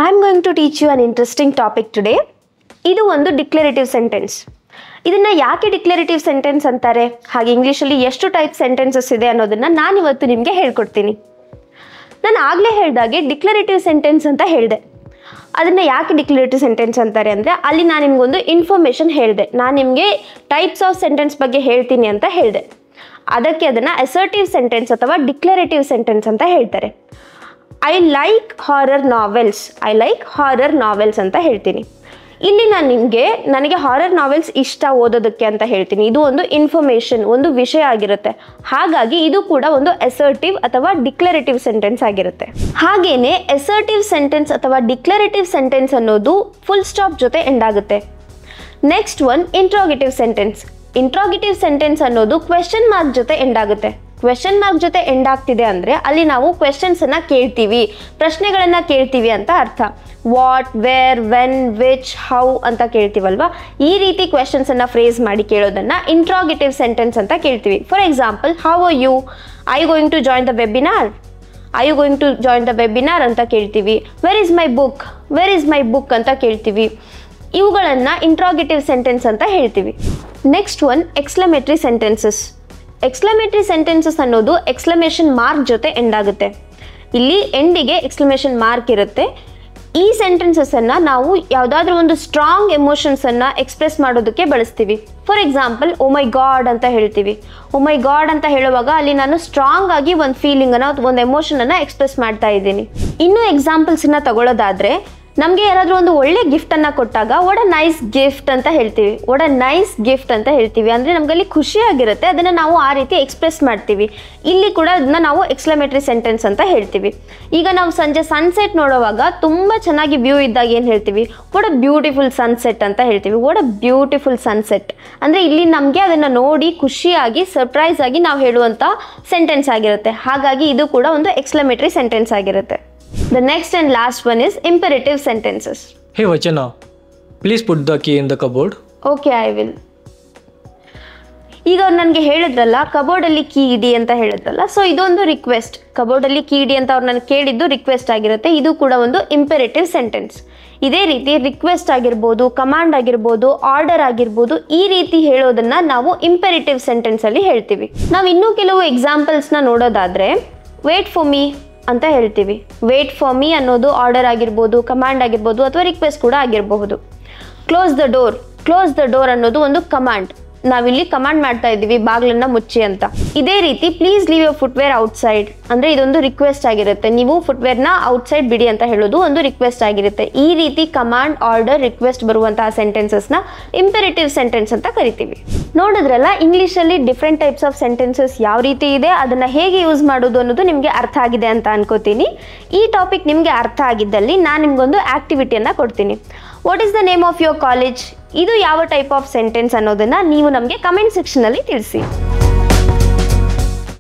I'm going to teach you an interesting topic today. ಇದು ಒಂದು declarative sentence. ಇದನ್ನ ಯಾಕೆ ಡಿಕ್ಲರೇಟಿವ್ ಸೆಂಟೆನ್ಸ್ ಅಂತಾರೆ, ಹಾಗೆ ಇಂಗ್ಲಿಷಲ್ಲಿ ಎಷ್ಟು ಟೈಪ್ ಸೆಂಟೆನ್ಸಸ್ ಇದೆ ಅನ್ನೋದನ್ನ ನಾನು ಇವತ್ತು ನಿಮಗೆ ಹೇಳ್ಕೊಡ್ತೀನಿ. ನಾನು ಆಗಲೇ ಹೇಳಿದಾಗೆ ಡಿಕ್ಲರೇಟಿವ್ ಸೆಂಟೆನ್ಸ್ ಅಂತ ಹೇಳಿದೆ. ಅದನ್ನು ಯಾಕೆ ಡಿಕ್ಲರೇಟಿವ್ ಸೆಂಟೆನ್ಸ್ ಅಂತಾರೆ ಅಂದರೆ, ಅಲ್ಲಿ ನಾನು ನಿಮಗೊಂದು ಇನ್ಫಾರ್ಮೇಷನ್ ಹೇಳಿದೆ. ನಾನು ನಿಮಗೆ ಟೈಪ್ಸ್ ಆಫ್ ಸೆಂಟೆನ್ಸ್ ಬಗ್ಗೆ ಹೇಳ್ತೀನಿ ಅಂತ ಹೇಳಿದೆ. ಅದಕ್ಕೆ ಅದನ್ನು ಅಸರ್ಟಿವ್ ಸೆಂಟೆನ್ಸ್ ಅಥವಾ ಡಿಕ್ಲರೇಟಿವ್ ಸೆಂಟೆನ್ಸ್ ಅಂತ ಹೇಳ್ತಾರೆ. ಐ ಲೈಕ್ ಹಾರರ್ ನಾವೆಲ್ಸ್ ಅಂತ ಹೇಳ್ತೀನಿ. ಇಲ್ಲಿ ನಾನು ನನಗೆ ಹಾರರ್ ನಾವೆಲ್ಸ್ ಇಷ್ಟ ಓದೋದಕ್ಕೆ ಅಂತ ಹೇಳ್ತೀನಿ. ಇದು ಒಂದು ಇನ್ಫಾರ್ಮೇಷನ್, ಒಂದು ವಿಷಯ ಆಗಿರುತ್ತೆ. ಹಾಗಾಗಿ ಇದು ಕೂಡ ಒಂದು ಅಸರ್ಟಿವ್ ಅಥವಾ ಡಿಕ್ಲರೇಟಿವ್ ಸೆಂಟೆನ್ಸ್ ಆಗಿರುತ್ತೆ. ಹಾಗೇನೆ ಅಸರ್ಟಿವ್ ಸೆಂಟೆನ್ಸ್ ಅಥವಾ ಡಿಕ್ಲರೇಟಿವ್ ಸೆಂಟೆನ್ಸ್ ಅನ್ನೋದು ಫುಲ್ ಸ್ಟಾಪ್ ಜೊತೆ ಎಂಡ್ ಆಗುತ್ತೆ. Next one interrogative sentence. Interrogative sentence ಅನ್ನೋದು ಕ್ವೆಶ್ಚನ್ ಮಾರ್ಕ್ ಜೊತೆ ಎಂಡ್ ಆಗುತ್ತೆ. ಕ್ವೆಶ್ಚನ್ ಮಾರ್ಕ್ ಜೊತೆ ಎಂಡ್ ಆಗ್ತಿದೆ ಅಂದರೆ ಅಲ್ಲಿ ನಾವು ಕ್ವೆಶ್ಚನ್ಸನ್ನು ಕೇಳ್ತೀವಿ, ಪ್ರಶ್ನೆಗಳನ್ನು ಕೇಳ್ತೀವಿ ಅಂತ ಅರ್ಥ. What, where, when, which, how ಅಂತ ಕೇಳ್ತೀವಲ್ವಾ, ಈ ರೀತಿ ಕ್ವೆಶ್ಚನ್ಸನ್ನು ಫ್ರೇಸ್ ಮಾಡಿ ಕೇಳೋದನ್ನು ಇಂಟ್ರೋಗೇಟಿವ್ ಸೆಂಟೆನ್ಸ್ ಅಂತ ಕೇಳ್ತೀವಿ. For example, how are you, I you going to join the webinar ಅಂತ ಕೇಳ್ತೀವಿ. ವೇರ್ ಇಸ್ ಮೈ ಬುಕ್ ಅಂತ ಕೇಳ್ತೀವಿ. ಇವುಗಳನ್ನು ಇಂಟ್ರೋಗೇಟಿವ್ ಸೆಂಟೆನ್ಸ್ ಅಂತ ಹೇಳ್ತೀವಿ. Next one exclamatory sentences. Exclamatory sentences ಅನ್ನೋದು ಎಕ್ಸ್ಕ್ಲಮೇಷನ್ ಮಾರ್ಕ್ ಜೊತೆ ಎಂಡ್ ಆಗುತ್ತೆ. ಇಲ್ಲಿ ಎಂಡಿಗೆ ಎಕ್ಸ್ಕ್ಲಮೇಷನ್ ಮಾರ್ಕ್ ಇರುತ್ತೆ. ಈ ಸೆಂಟೆನ್ಸಸ್ಸನ್ನು ನಾವು ಯಾವುದಾದ್ರೂ ಒಂದು ಸ್ಟ್ರಾಂಗ್ ಎಮೋಷನ್ಸನ್ನು ಎಕ್ಸ್ಪ್ರೆಸ್ ಮಾಡೋದಕ್ಕೆ ಬಳಸ್ತೀವಿ. For example, oh my God ಅಂತ ಹೇಳ್ತೀವಿ. ಓ ಮೈ ಗಾಡ್ ಅಂತ ಹೇಳುವಾಗ ಅಲ್ಲಿ ನಾನು ಸ್ಟ್ರಾಂಗ್ ಆಗಿ ಒಂದು ಫೀಲಿಂಗನ್ನು, ಒಂದು ಎಮೋಷನನ್ನು ಎಕ್ಸ್ಪ್ರೆಸ್ ಮಾಡ್ತಾ ಇದ್ದೀನಿ. ಇನ್ನೂ ಎಕ್ಸಾಂಪಲ್ಸನ್ನು ತಗೊಳ್ಳೋದಾದರೆ, ನಮಗೆ ಯಾರಾದರೂ ಒಂದು ಒಳ್ಳೆ ಗಿಫ್ಟನ್ನು ಕೊಟ್ಟಾಗ ವಾಟ್ ಅ ನೈಸ್ ಗಿಫ್ಟ್ ಅಂತ ಹೇಳ್ತೀವಿ. ಅಂದರೆ ನಮಗಲ್ಲಿ ಖುಷಿಯಾಗಿರುತ್ತೆ, ಅದನ್ನು ನಾವು ಆ ರೀತಿ ಎಕ್ಸ್ಪ್ರೆಸ್ ಮಾಡ್ತೀವಿ. ಇಲ್ಲಿ ಕೂಡ ಅದನ್ನ ನಾವು ಎಕ್ಸ್ಕ್ಲಮೇಟರಿ ಸೆಂಟೆನ್ಸ್ ಅಂತ ಹೇಳ್ತೀವಿ. ಈಗ ನಾವು ಸಂಜೆ ಸನ್ಸೆಟ್ ನೋಡುವಾಗ ತುಂಬ ಚೆನ್ನಾಗಿ ವ್ಯೂ ಇದ್ದಾಗ ಏನು ಹೇಳ್ತೀವಿ, ವಾಟ್ ಅ ಬ್ಯೂಟಿಫುಲ್ ಸನ್ಸೆಟ್ ಅಂತ ಹೇಳ್ತೀವಿ. ಅಂದರೆ ಇಲ್ಲಿ ನಮಗೆ ಅದನ್ನು ನೋಡಿ ಖುಷಿಯಾಗಿ, ಸರ್ಪ್ರೈಸ್ ಆಗಿ ನಾವು ಹೇಳುವಂಥ ಸೆಂಟೆನ್ಸ್ ಆಗಿರುತ್ತೆ. ಹಾಗಾಗಿ ಇದು ಕೂಡ ಒಂದು ಎಕ್ಸ್ಕ್ಲಮೇಟರಿ ಸೆಂಟೆನ್ಸ್ ಆಗಿರುತ್ತೆ. The next and last one is imperative sentences. Hey Vachana, please put the key in the cupboard. Okay, I will. ಈಗ ಅವ್ರು ನನಗೆ ಹೇಳಿದ್ರಲ್ಲ, ಕಬೋರ್ಡಲ್ಲಿ ಕೀ ಇಡಿ ಅಂತ ಹೇಳಿದ್ರಲ್ಲ, ಸೊ ಇದೊಂದು ರಿಕ್ವೆಸ್ಟ್. ಕಬೋರ್ಡಲ್ಲಿ ಕೀ ಇಡಿ ಅಂತ ಅವ್ರು ನನಗೆ ಕೇಳಿದ್ದು ರಿಕ್ವೆಸ್ಟ್ ಆಗಿರುತ್ತೆ. ಇದು ಕೂಡ ಒಂದು ಇಂಪೆರೇಟಿವ್ ಸೆಂಟೆನ್ಸ್. ಇದೇ ರೀತಿ ರಿಕ್ವೆಸ್ಟ್ ಆಗಿರ್ಬೋದು, ಕಮಾಂಡ್ ಆಗಿರ್ಬೋದು, ಆರ್ಡರ್ ಆಗಿರ್ಬೋದು, ಈ ರೀತಿ ಹೇಳೋದನ್ನು ನಾವು ಇಂಪೆರೇಟಿವ್ ಸೆಂಟೆನ್ಸಲ್ಲಿ ಹೇಳ್ತೀವಿ. ನಾವು ಇನ್ನೂ ಕೆಲವು ಎಕ್ಸಾಂಪಲ್ಸ್ನ ನೋಡೋದಾದರೆ, ವೇಟ್ ಫಾರ್ ಮೀ ಅಂತ ಹೇಳ್ತೀವಿ. ವೇಟ್ ಫಾರ್ ಮೀ ಅನ್ನೋದು ಆರ್ಡರ್ ಆಗಿರ್ಬೋದು, ಕಮಾಂಡ್ ಆಗಿರ್ಬೋದು, ಅಥವಾ ರಿಕ್ವೆಸ್ಟ್ ಕೂಡ ಆಗಿರಬಹುದು. ಕ್ಲೋಸ್ ದ ಡೋರ್ ಅನ್ನೋದು ಒಂದು ಕಮಾಂಡ್. ನಾವಿಲ್ಲಿ ಕಮಾಂಡ್ ಮಾಡ್ತಾ ಇದ್ದೀವಿ, ಬಾಗಿಲನ್ನು ಮುಚ್ಚಿ ಅಂತ. ಇದೇ ರೀತಿ please leave your footwear outside ಅಂದರೆ ಇದೊಂದು ರಿಕ್ವೆಸ್ಟ್ ಆಗಿರುತ್ತೆ. ನೀವು ಫುಟ್ವೇರ್ನ ಔಟ್ಸೈಡ್ ಬಿಡಿ ಅಂತ ಹೇಳೋದು ಒಂದು ರಿಕ್ವೆಸ್ಟ್ ಆಗಿರುತ್ತೆ. ಈ ರೀತಿ ಕಮಾಂಡ್, ಆರ್ಡರ್, ರಿಕ್ವೆಸ್ಟ್ ಬರುವಂತಹ ಸೆಂಟೆನ್ಸಸ್ನ ಇಂಪೆರೇಟಿವ್ ಸೆಂಟೆನ್ಸ್ ಅಂತ ಕರಿತೀವಿ. ನೋಡಿದ್ರಲ್ಲ, ಇಂಗ್ಲೀಷಲ್ಲಿ ಡಿಫ್ರೆಂಟ್ ಟೈಪ್ಸ್ ಆಫ್ ಸೆಂಟೆನ್ಸಸ್ ಯಾವ ರೀತಿ ಇದೆ, ಅದನ್ನು ಹೇಗೆ ಯೂಸ್ ಮಾಡೋದು ಅನ್ನೋದು ನಿಮಗೆ ಅರ್ಥ ಆಗಿದೆ ಅಂತ ಅನ್ಕೋತೀನಿ. ಈ ಟಾಪಿಕ್ ನಿಮಗೆ ಅರ್ಥ ಆಗಿದ್ದಲ್ಲಿ ನಾನು ನಿಮಗೊಂದು ಆ್ಯಕ್ಟಿವಿಟಿಯನ್ನು ಕೊಡ್ತೀನಿ. What is the name of your college? ಇದು ಯಾವ ಟೈಪ್ ಆಫ್ ಸೆಂಟೆನ್ಸ್ ಅನ್ನೋದನ್ನು ನೀವು ನಮಗೆ ಕಮೆಂಟ್ ಸೆಕ್ಷನಲ್ಲಿ ತಿಳಿಸಿ.